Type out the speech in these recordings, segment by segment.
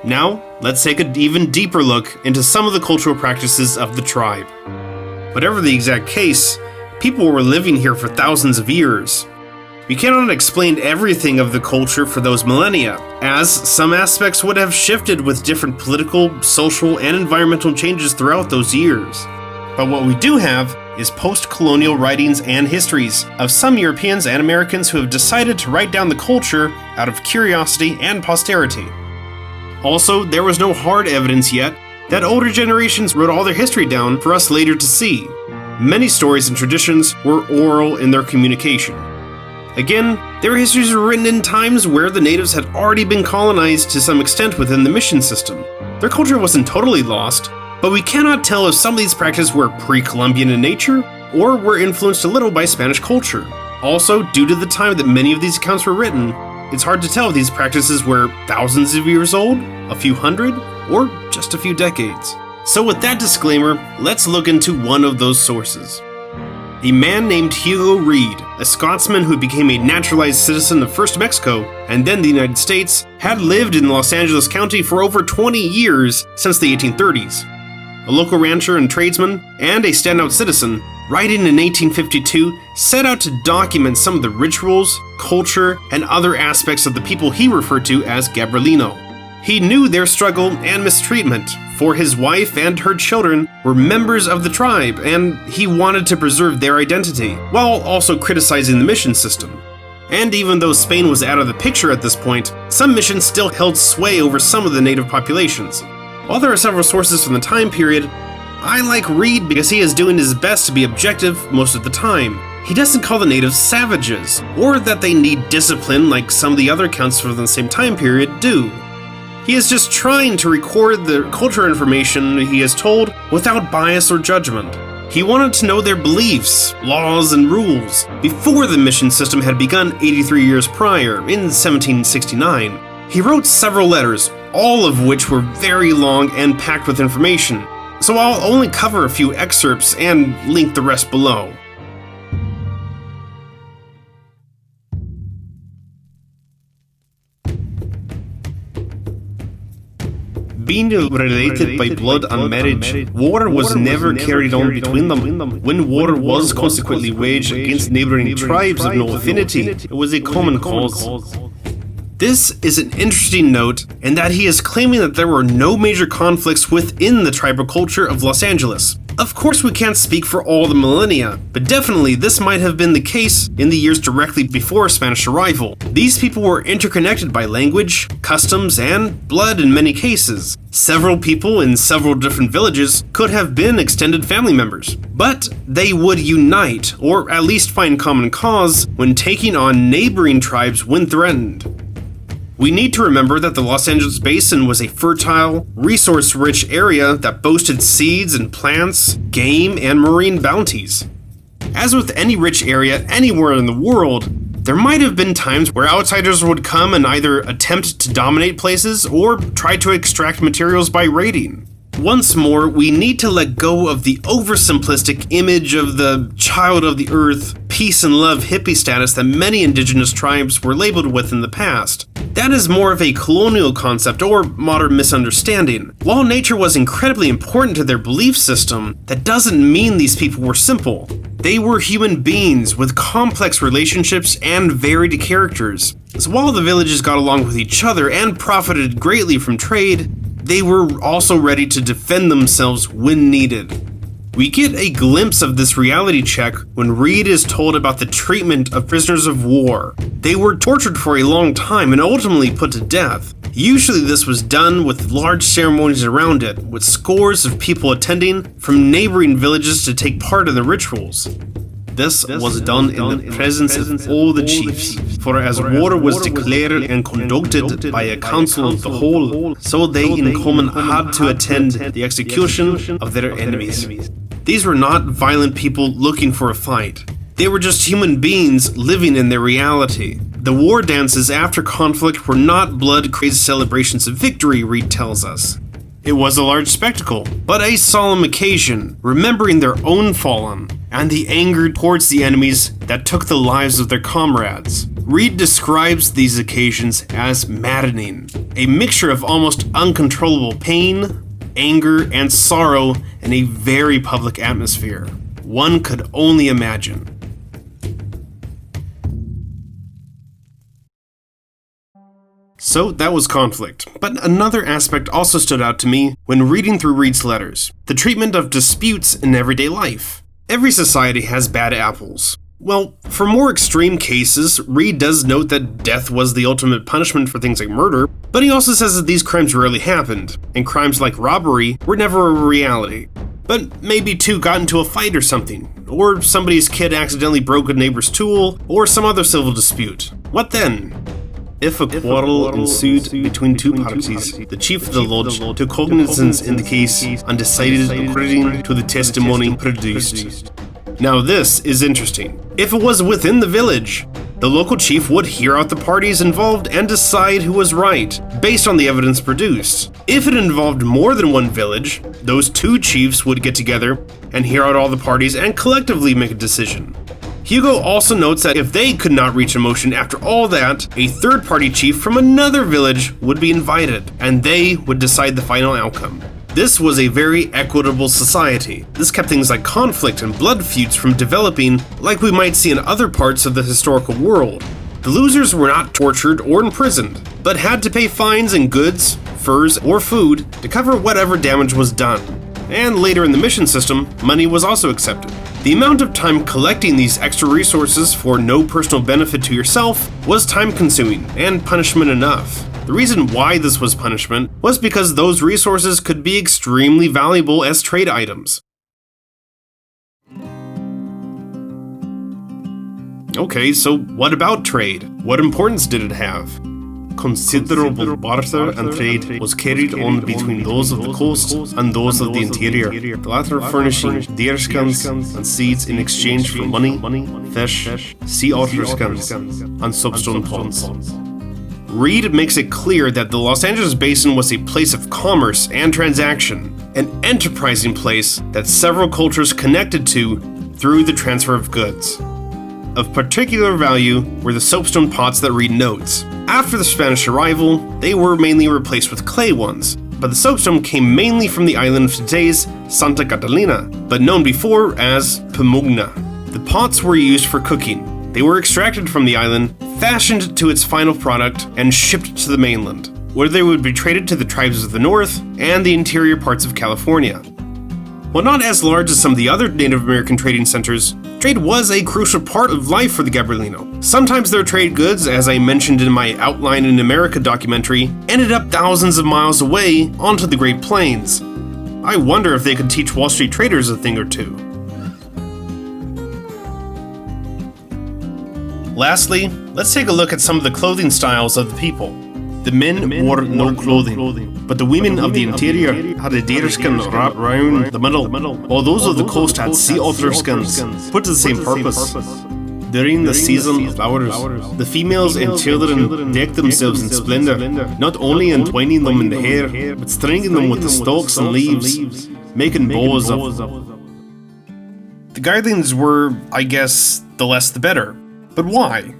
Now, let's take an even deeper look into some of the cultural practices of the tribe. Whatever the exact case, people were living here for thousands of years. We cannot explain everything of the culture for those millennia, as some aspects would have shifted with different political, social, and environmental changes throughout those years. But what we do have is post-colonial writings and histories of some Europeans and Americans who have decided to write down the culture out of curiosity and posterity. Also, there was no hard evidence yet that older generations wrote all their history down for us later to see. Many stories and traditions were oral in their communication. Again, their histories were written in times where the natives had already been colonized to some extent within the mission system. Their culture wasn't totally lost, but we cannot tell if some of these practices were pre-Columbian in nature, or were influenced a little by Spanish culture. Also, due to the time that many of these accounts were written, it's hard to tell if these practices were thousands of years old, a few hundred, or just a few decades. So with that disclaimer, let's look into one of those sources. A man named Hugo Reed, a Scotsman who became a naturalized citizen of first Mexico and then the United States, had lived in Los Angeles County for over 20 years since the 1830s. A local rancher and tradesman, and a standout citizen, writing in 1852, set out to document some of the rituals, culture, and other aspects of the people he referred to as Gabrielino. He knew their struggle and mistreatment, for his wife and her children were members of the tribe, and he wanted to preserve their identity, while also criticizing the mission system. And even though Spain was out of the picture at this point, some missions still held sway over some of the native populations. While there are several sources from the time period, I like Reed because he is doing his best to be objective most of the time. He doesn't call the natives savages, or that they need discipline like some of the other accounts from the same time period do. He is just trying to record the cultural information he is told without bias or judgment. He wanted to know their beliefs, laws, and rules before the mission system had begun 83 years prior, in 1769. He wrote several letters, all of which were very long and packed with information, so I'll only cover a few excerpts and link the rest below. Being related by blood and marriage, war was never carried on between them. When war was consequently waged against neighboring tribes of no affinity, it was a common cause. This is an interesting note in that he is claiming that there were no major conflicts within the tribal culture of Los Angeles. Of course, we can't speak for all the millennia, but definitely this might have been the case in the years directly before Spanish arrival. These people were interconnected by language, customs, and blood in many cases. Several people in several different villages could have been extended family members, but they would unite, or at least find common cause, when taking on neighboring tribes when threatened. We need to remember that the Los Angeles basin was a fertile, resource-rich area that boasted seeds and plants, game, and marine bounties. As with any rich area anywhere in the world, there might have been times where outsiders would come and either attempt to dominate places or try to extract materials by raiding. Once more, we need to let go of the oversimplistic image of the child of the earth, peace and love hippie status that many indigenous tribes were labeled with in the past. That is more of a colonial concept or modern misunderstanding. While nature was incredibly important to their belief system, that doesn't mean these people were simple. They were human beings with complex relationships and varied characters. So while the villages got along with each other and profited greatly from trade, they were also ready to defend themselves when needed. We get a glimpse of this reality check when Reed is told about the treatment of prisoners of war. They were tortured for a long time and ultimately put to death. Usually this was done with large ceremonies around it, with scores of people attending from neighboring villages to take part in the rituals. This was done in the presence of all the chiefs, for as war was declared and conducted by a council of the whole, so they in common had to attend the execution of their enemies. These were not violent people looking for a fight. They were just human beings living in their reality. The war dances after conflict were not blood-crazy celebrations of victory, Reed tells us. It was a large spectacle, but a solemn occasion, remembering their own fallen, and the anger towards the enemies that took the lives of their comrades. Reed describes these occasions as maddening, a mixture of almost uncontrollable pain, anger, and sorrow in a very public atmosphere. One could only imagine. So that was conflict, but another aspect also stood out to me when reading through Reed's letters: the treatment of disputes in everyday life. Every society has bad apples. Well, for more extreme cases, Reed does note that death was the ultimate punishment for things like murder, but he also says that these crimes rarely happened, and crimes like robbery were never a reality. But maybe two got into a fight or something, or somebody's kid accidentally broke a neighbor's tool, or some other civil dispute. What then? If a quarrel ensued between two parties, the chief of the lodge took cognizance in the case and decided according to the testimony produced. Now this is interesting. If it was within the village, the local chief would hear out the parties involved and decide who was right, based on the evidence produced. If it involved more than one village, those two chiefs would get together and hear out all the parties and collectively make a decision. Hugo also notes that if they could not reach a motion after all that, a third-party chief from another village would be invited, and they would decide the final outcome. This was a very equitable society. This kept things like conflict and blood feuds from developing like we might see in other parts of the historical world. The losers were not tortured or imprisoned, but had to pay fines in goods, furs, or food to cover whatever damage was done. And later in the mission system, money was also accepted. The amount of time collecting these extra resources for no personal benefit to yourself was time-consuming and punishment enough. The reason why this was punishment was because those resources could be extremely valuable as trade items. Okay, so what about trade? What importance did it have? Considerable barter and trade was carried on between those of the coast and those of the interior, the latter furnishing deer skins and seeds in exchange for money, fish, sea otter skins, and soapstone pots. Reed makes it clear that the Los Angeles basin was a place of commerce and transaction, an enterprising place that several cultures connected to through the transfer of goods. Of particular value were the soapstone pots that Reed notes. After the Spanish arrival, they were mainly replaced with clay ones, but the soapstone came mainly from the island of today's Santa Catalina, but known before as Pamugna. The pots were used for cooking. They were extracted from the island, fashioned to its final product, and shipped to the mainland, where they would be traded to the tribes of the north and the interior parts of California. While not as large as some of the other Native American trading centers, trade was a crucial part of life for the Gabrielino. Sometimes their trade goods, as I mentioned in my Outline in America documentary, ended up thousands of miles away onto the Great Plains. I wonder if they could teach Wall Street traders a thing or two. Lastly, let's take a look at some of the clothing styles of the people. The men wore no clothing, but the women of the interior had a deerskin wrapped round the middle, while those of the coast had sea otter skins, put to the same purpose. During the season of flowers, the females and children decked themselves in splendor, not only entwining them in the hair, but stringing them with the stalks and leaves, making bows of them. The guardians were, I guess, the less the better. But why?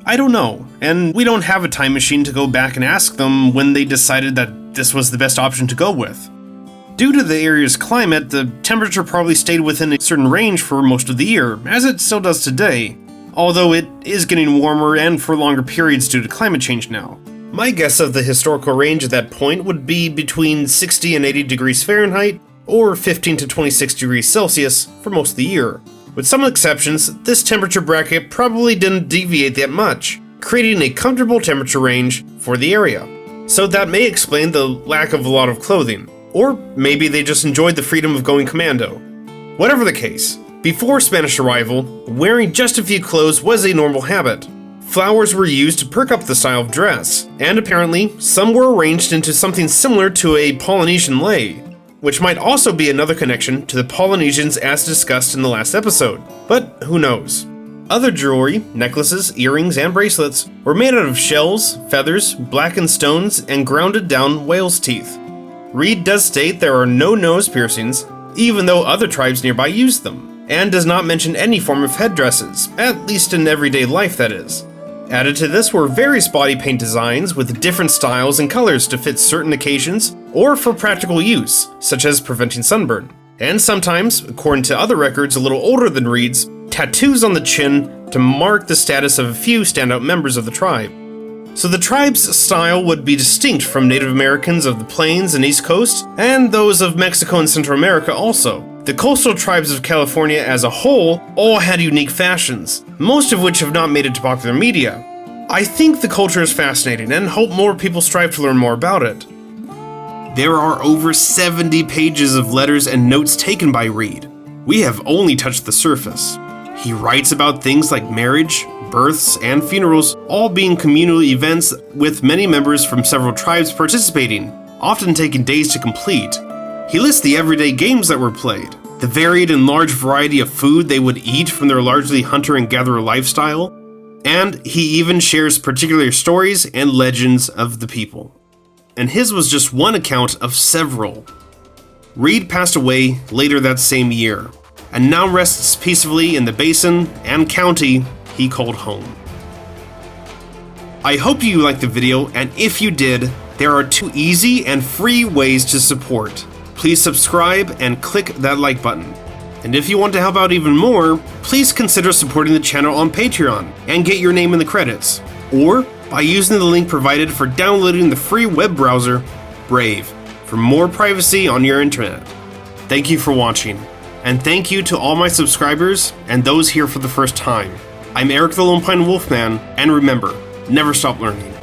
I don't know, and we don't have a time machine to go back and ask them when they decided that this was the best option to go with. Due to the area's climate, the temperature probably stayed within a certain range for most of the year, as it still does today, although it is getting warmer and for longer periods due to climate change now. My guess of the historical range at that point would be between 60 and 80 degrees Fahrenheit, or 15 to 26 degrees Celsius for most of the year. With some exceptions, this temperature bracket probably didn't deviate that much, creating a comfortable temperature range for the area. So that may explain the lack of a lot of clothing. Or maybe they just enjoyed the freedom of going commando. Whatever the case, before Spanish arrival, wearing just a few clothes was a normal habit. Flowers were used to perk up the style of dress, and apparently, some were arranged into something similar to a Polynesian lei, which might also be another connection to the Polynesians as discussed in the last episode, but who knows. Other jewelry, necklaces, earrings, and bracelets were made out of shells, feathers, blackened stones, and grounded down whale's teeth. Reed does state there are no nose piercings, even though other tribes nearby used them, and does not mention any form of headdresses, at least in everyday life that is. Added to this were various body paint designs with different styles and colors to fit certain occasions or for practical use, such as preventing sunburn. And sometimes, according to other records a little older than Reed's, tattoos on the chin to mark the status of a few standout members of the tribe. So the tribe's style would be distinct from Native Americans of the Plains and East Coast, and those of Mexico and Central America also. The coastal tribes of California as a whole all had unique fashions, most of which have not made it to popular media. I think the culture is fascinating and hope more people strive to learn more about it. There are over 70 pages of letters and notes taken by Reed. We have only touched the surface. He writes about things like marriage, births, and funerals, all being communal events with many members from several tribes participating, often taking days to complete. He lists the everyday games that were played, the varied and large variety of food they would eat from their largely hunter and gatherer lifestyle, and he even shares particular stories and legends of the people. And his was just one account of several. Reed passed away later that same year, and now rests peacefully in the basin and county he called home. I hope you liked the video, and if you did, there are 2 easy and free ways to support. Please subscribe and click that like button. And if you want to help out even more, please consider supporting the channel on Patreon and get your name in the credits, or by using the link provided for downloading the free web browser, Brave, for more privacy on your internet. Thank you for watching, and thank you to all my subscribers and those here for the first time. I'm Eric the LonePineWolfman, and remember, never stop learning.